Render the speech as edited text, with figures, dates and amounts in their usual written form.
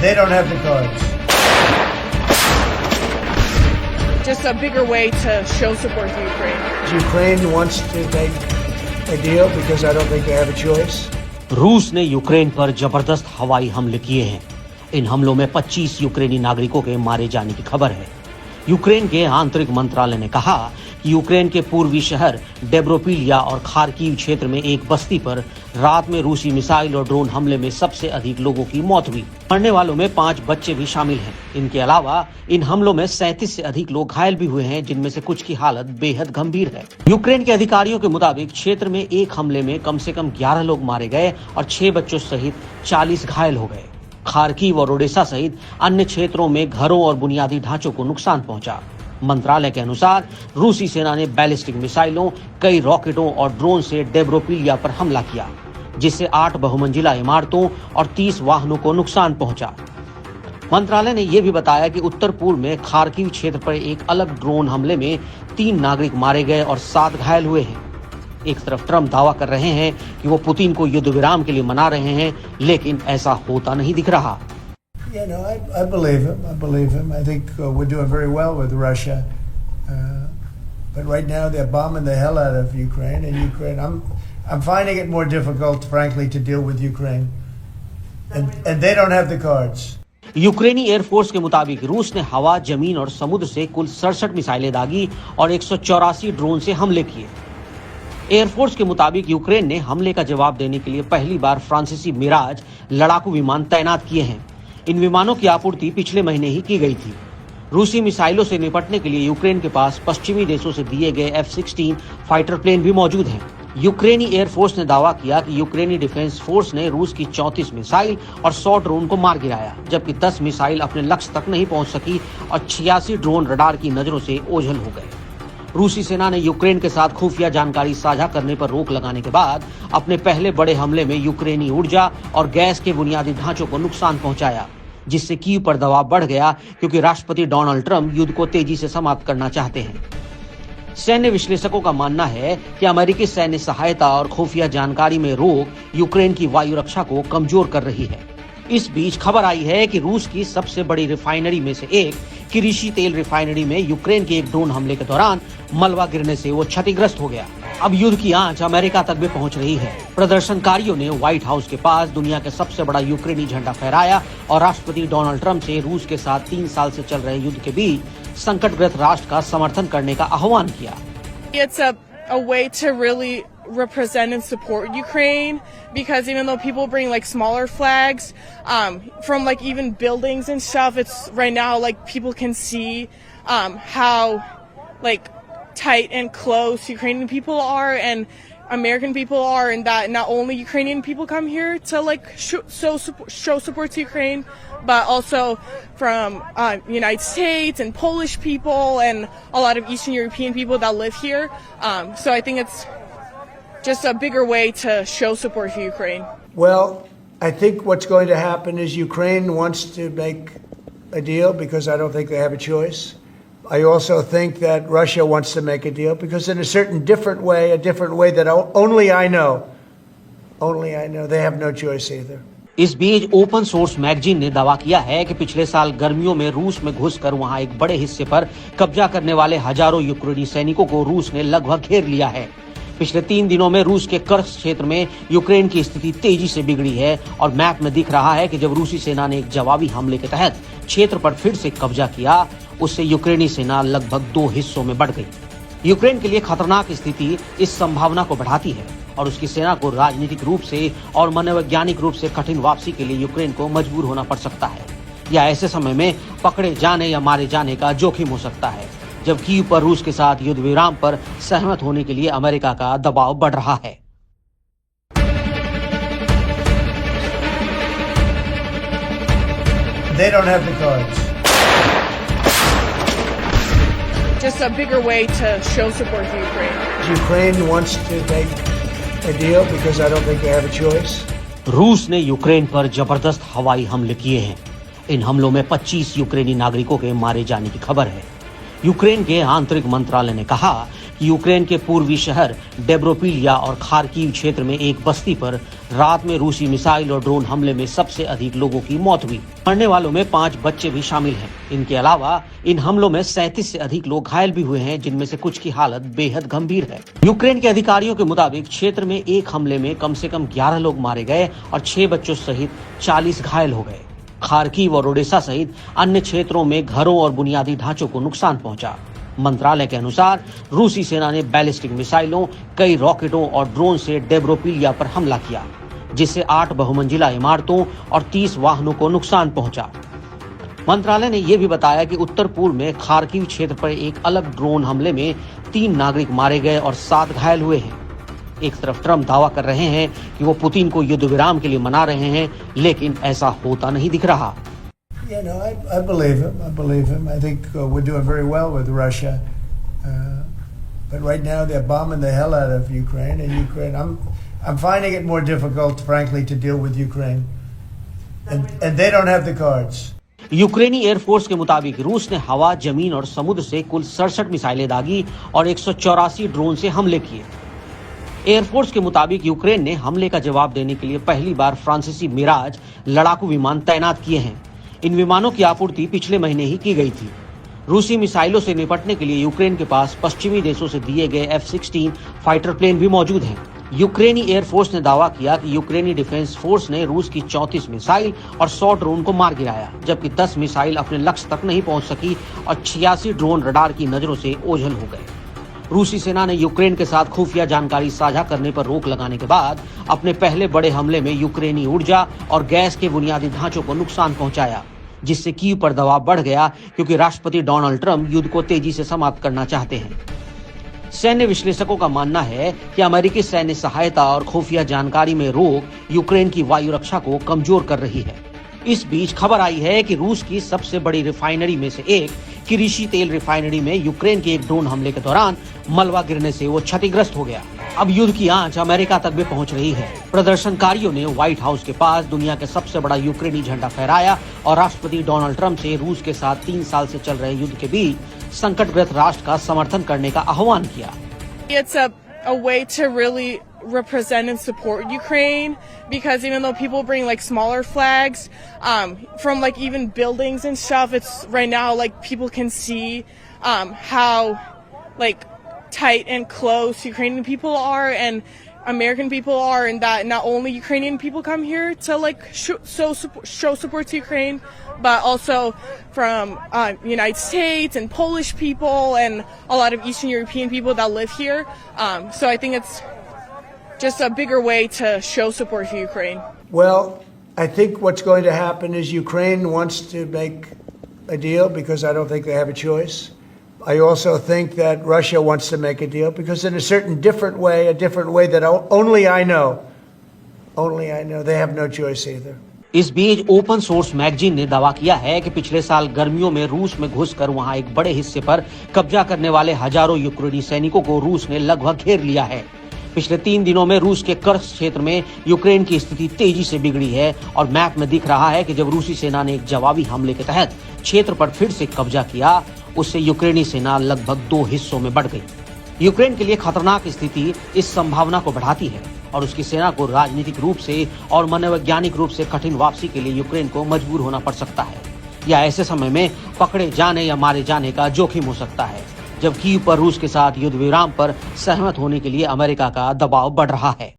They don't have the cards. Just a bigger way to show support to Ukraine. Ukraine wants to make a deal because I don't think they have a choice. रूस ने Ukraine पर जबरदस्त हवाई हमले किए हैं। इन हमलों में 25 यूक्रेनी नागरिकों के मारे जाने की खबर है। यूक्रेन के आंतरिक मंत्रालय ने कहा कि यूक्रेन के पूर्वी शहर डेब्रोपिलिया और खार्किव क्षेत्र में एक बस्ती पर रात में रूसी मिसाइल और ड्रोन हमले में सबसे अधिक लोगों की मौत हुई। मरने वालों में 5 बच्चे भी शामिल हैं। इनके अलावा इन हमलों में 37 से अधिक लोग घायल भी हुए हैं, जिनमें से कुछ की हालत बेहद गंभीर है। यूक्रेन के अधिकारियों के मुताबिक क्षेत्र में एक हमले में कम से कम 11 लोग मारे गए और 6 बच्चों सहित 40 घायल हो गए। खार्किव और ओडेसा सहित अन्य क्षेत्रों में घरों और बुनियादी ढांचों को नुकसान पहुंचा। मंत्रालय के अनुसार रूसी सेना ने बैलिस्टिक मिसाइलों, कई रॉकेटों और ड्रोन से डेब्रोपिलिया पर हमला किया, जिससे 8 बहुमंजिला इमारतों और 30 वाहनों को नुकसान पहुंचा। मंत्रालय ने यह भी बताया कि उत्तर पूर्व में खार्किव क्षेत्र पर एक अलग ड्रोन हमले में 3 नागरिक मारे गए और 7 घायल हुए हैं। एक तरफ ट्रंप दावा कर रहे हैं कि वो पुतिन को युद्ध विराम के लिए मना रहे हैं, लेकिन ऐसा होता नहीं दिख रहा। You know, I believe him. I believe him. I think we're doing very well with Russia. But right now they're bombing the hell out of Ukraine, and Ukraine. I'm finding it more difficult, frankly, to deal with Ukraine, and they don't have the cards. यूक्रेनी air force के मुताबिक रूस ने हवा, जमीन और समुद्र से कुल 67 मिसाइलें दागी और 184 ड्रोन से हमले किए। एयरफोर्स के मुताबिक यूक्रेन ने हमले का जवाब देने के लिए पहली बार फ्रांसीसी मिराज लड़ाकू विमान तैनात किए हैं। इन विमानों की आपूर्ति पिछले महीने ही की गई थी। रूसी मिसाइलों से निपटने के लिए यूक्रेन के पास पश्चिमी देशों से दिए गए F-16 फाइटर प्लेन भी मौजूद हैं। यूक्रेनी एयरफोर्स ने दावा किया कि यूक्रेनी डिफेंस फोर्स ने रूस की 34 मिसाइल और 100 ड्रोन को मार गिराया, जबकि 10 मिसाइल अपने लक्ष्य तक नहीं पहुंच सकी और 86 ड्रोन रडार की नजरों से ओझल हो गए। रूसी सेना ने यूक्रेन के साथ खुफिया जानकारी साझा करने पर रोक लगाने के बाद अपने पहले बड़े हमले में यूक्रेनी ऊर्जा और गैस के बुनियादी ढांचों को नुकसान पहुंचाया, जिससे कीव पर दबाव बढ़ गया क्योंकि राष्ट्रपति डोनाल्ड ट्रंप युद्ध को तेजी से समाप्त करना चाहते हैं। सैन्य विश्लेषकों का मानना है कि अमेरिकी सैन्य सहायता और खुफिया जानकारी में रोक यूक्रेन की वायु रक्षा को कमजोर कर रही है। इस बीच खबर आई है कि रूस की सबसे बड़ी रिफाइनरी में से एक किरीशी तेल रिफाइनरी में यूक्रेन के एक ड्रोन हमले के दौरान मलबा गिरने से वो क्षतिग्रस्त हो गया। अब युद्ध की आंच अमेरिका तक भी पहुंच रही है। प्रदर्शनकारियों ने व्हाइट हाउस के पास दुनिया के सबसे बड़ा यूक्रेनी झंडा फहराया और राष्ट्रपति डोनाल्ड ट्रंप से रूस के साथ 3 साल से चल रहे युद्ध के बीच संकटग्रस्त राष्ट्र का समर्थन करने का आह्वान किया। It's a way to really represent and support Ukraine, because even though people bring like smaller flags from like even buildings and stuff, it's right now like people can see how like tight and close Ukrainian people are and American people are, and that not only Ukrainian people come here to like show support to Ukraine, but also from United States and Polish people and a lot of Eastern European people that live here. So I think it's just a bigger way to show support for Ukraine. Well, I think what's going to happen is Ukraine wants to make a deal because I don't think they have a choice. I also think that Russia wants to make a deal because in a different way that only I know, they have no choice either. इस बीच open source magazine ने दावा किया है कि पिछले साल गर्मियों में रूस में घुसकर वहां एक बड़े हिस्से पर कब्जा करने वाले हजारों यूक्रेनी सैनिकों को रूस ने लगभग घेर लिया है। पिछले 3 दिनों में रूस के कर्स्क क्षेत्र में यूक्रेन की स्थिति तेजी से बिगड़ी है और मैप में दिख रहा है कि जब रूसी सेना ने एक जवाबी हमले के तहत क्षेत्र पर फिर से कब्जा किया, उससे यूक्रेनी सेना लगभग 2 हिस्सों में बढ़ गई। यूक्रेन के लिए खतरनाक स्थिति इस संभावना को बढ़ाती है और उसकी सेना को राजनीतिक रूप से और मनोवैज्ञानिक रूप से कठिन वापसी के लिए यूक्रेन को मजबूर होना पड़ सकता है, या ऐसे समय में पकड़े जाने या मारे जाने का जोखिम हो सकता है, जब कीव पर रूस के साथ युद्ध विराम पर सहमत होने के लिए अमेरिका का दबाव बढ़ रहा है। They don't have the cards. Just a bigger way to show support for Ukraine. Ukraine wants to make a deal because I don't think they have a choice. रूस ने यूक्रेन पर जबरदस्त हवाई हमले किए हैं। इन हमलों में 25 यूक्रेनी नागरिकों के मारे जाने की खबर है। यूक्रेन के आंतरिक मंत्रालय ने कहा कि यूक्रेन के पूर्वी शहर डेब्रोपिलिया और खार्किव क्षेत्र में एक बस्ती पर रात में रूसी मिसाइल और ड्रोन हमले में सबसे अधिक लोगों की मौत हुई। मरने वालों में 5 बच्चे भी शामिल हैं। इनके अलावा इन हमलों में 37 से अधिक लोग घायल भी हुए हैं, जिनमें से कुछ की हालत बेहद गंभीर है। यूक्रेन के अधिकारियों के मुताबिक क्षेत्र में एक हमले में कम से कम 11 लोग मारे गए और 6 बच्चों सहित 40 घायल हो गए। खार्किव और ओडेसा सहित अन्य क्षेत्रों में घरों और बुनियादी ढांचों को नुकसान पहुंचा। मंत्रालय के अनुसार रूसी सेना ने बैलिस्टिक मिसाइलों, कई रॉकेटों और ड्रोन से डेब्रोपिलिया पर हमला किया, जिससे 8 बहुमंजिला इमारतों और 30 वाहनों को नुकसान पहुंचा। मंत्रालय ने यह भी बताया कि उत्तर पूर्व में खार्किव क्षेत्र पर एक अलग ड्रोन हमले में 3 नागरिक मारे गए और 7 घायल हुए हैं। एक तरफ ट्रम्प दावा कर रहे हैं कि वो पुतिन को युद्ध विराम के लिए मना रहे हैं, लेकिन ऐसा होता नहीं दिख रहा। You know, I believe him. I believe him. I think we're doing very well with Russia. But right now they're bombing the hell out of Ukraine. And Ukraine, I'm finding it more difficult, frankly, to deal with Ukraine. And they don't have the cards. यूक्रेनी air force के मुताबिक रूस ने हवा, जमीन और समुद्र से कुल 67 मिसाइलें दागी और 184 ड्रोन से हमले किए। एयरफोर्स के मुताबिक यूक्रेन ने हमले का जवाब देने के लिए पहली बार फ्रांसीसी मिराज लड़ाकू विमान तैनात किए हैं। इन विमानों की आपूर्ति पिछले महीने ही की गई थी। रूसी मिसाइलों से निपटने के लिए यूक्रेन के पास पश्चिमी देशों से दिए गए F-16 फाइटर प्लेन भी मौजूद हैं। यूक्रेनी एयरफोर्स ने दावा किया कि यूक्रेनी डिफेंस फोर्स ने रूस की 34 मिसाइल और 100 ड्रोन को मार गिराया, जबकि 10 मिसाइल अपने लक्ष्य तक नहीं पहुंच सकी और 86 ड्रोन रडार की नजरों से ओझल हो गए। रूसी सेना ने यूक्रेन के साथ खुफिया जानकारी साझा करने पर रोक लगाने के बाद अपने पहले बड़े हमले में यूक्रेनी ऊर्जा और गैस के बुनियादी ढांचों को नुकसान पहुंचाया, जिससे कीव पर दबाव बढ़ गया क्योंकि राष्ट्रपति डोनाल्ड ट्रंप युद्ध को तेजी से समाप्त करना चाहते हैं। सैन्य विश्लेषकों का मानना है कि अमेरिकी सैन्य सहायता और खुफिया जानकारी में रोक यूक्रेन की वायु रक्षा को कमजोर कर रही है। इस बीच खबर आई है कि रूस की सबसे बड़ी रिफाइनरी में से एक किरीशी तेल रिफाइनरी में यूक्रेन के एक ड्रोन हमले के दौरान मलबा गिरने से वो क्षतिग्रस्त हो गया। अब युद्ध की आंच अमेरिका तक भी पहुंच रही है। प्रदर्शनकारियों ने व्हाइट हाउस के पास दुनिया के सबसे बड़ा यूक्रेनी झंडा फहराया और राष्ट्रपति डोनाल्ड ट्रंप से रूस के साथ 3 साल से चल रहे युद्ध के बीच संकटग्रस्त राष्ट्र का समर्थन करने का आह्वान किया। It's a way to really represent and support Ukraine, because even though people bring like smaller flags from like even buildings and stuff, it's right now like people can see how like tight and close Ukrainian people are and American people are, and that not only Ukrainian people come here to like show support to Ukraine, but also from United States and Polish people and a lot of Eastern European people that live here. So I think it's just a bigger way to show support for Ukraine. Well, I think what's going to happen is Ukraine wants to make a deal because I don't think they have a choice. I also think that Russia wants to make a deal because in a certain different way that only I know, they have no choice either. इस बीच open source magazine ने दावा किया है कि पिछले साल गर्मियों में रूस में घुसकर वहां एक बड़े हिस्से पर कब्जा करने वाले हजारों यूक्रेनी सैनिकों को रूस ने लगभग घेर लिया है। पिछले 3 दिनों में रूस के कर्स्क क्षेत्र में यूक्रेन की स्थिति तेजी से बिगड़ी है और मैप में दिख रहा है कि जब रूसी सेना ने एक जवाबी हमले के तहत क्षेत्र पर फिर से कब्जा किया, उससे यूक्रेनी सेना लगभग 2 हिस्सों में बढ़ गई। यूक्रेन के लिए खतरनाक स्थिति इस संभावना को बढ़ाती है और उसकी सेना को राजनीतिक रूप से और मनोवैज्ञानिक रूप से कठिन वापसी के लिए यूक्रेन को मजबूर होना पड़ सकता है, या ऐसे समय में पकड़े जाने या मारे जाने का जोखिम हो सकता है, जब कीव पर रूस के साथ युद्ध विराम पर सहमत होने के लिए अमेरिका का दबाव बढ़ रहा है।